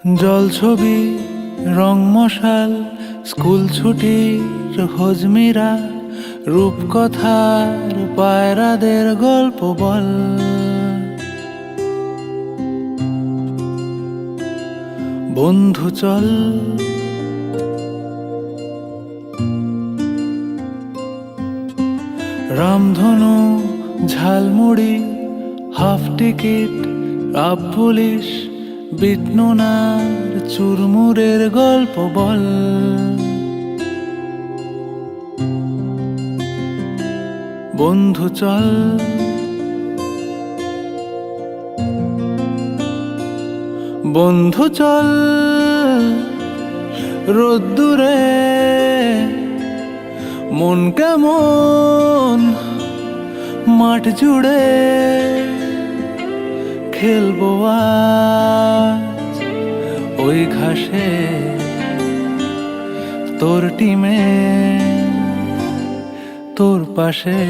জল ছবি রং মশাল স্কুল ছুটির হজমিরা রূপকথার পায়রাদের গল্প বল। বন্ধু চল রামধনু jhalmuri half ticket up police বিটনুনার চুরমুরের গল্প বল। বন্ধু চল বন্ধু চল রোদ্দুরে মন কেমন মাঠ জুড়ে খেলবো আজ ওই ঘাসে তোর টিমে তোর পাশে।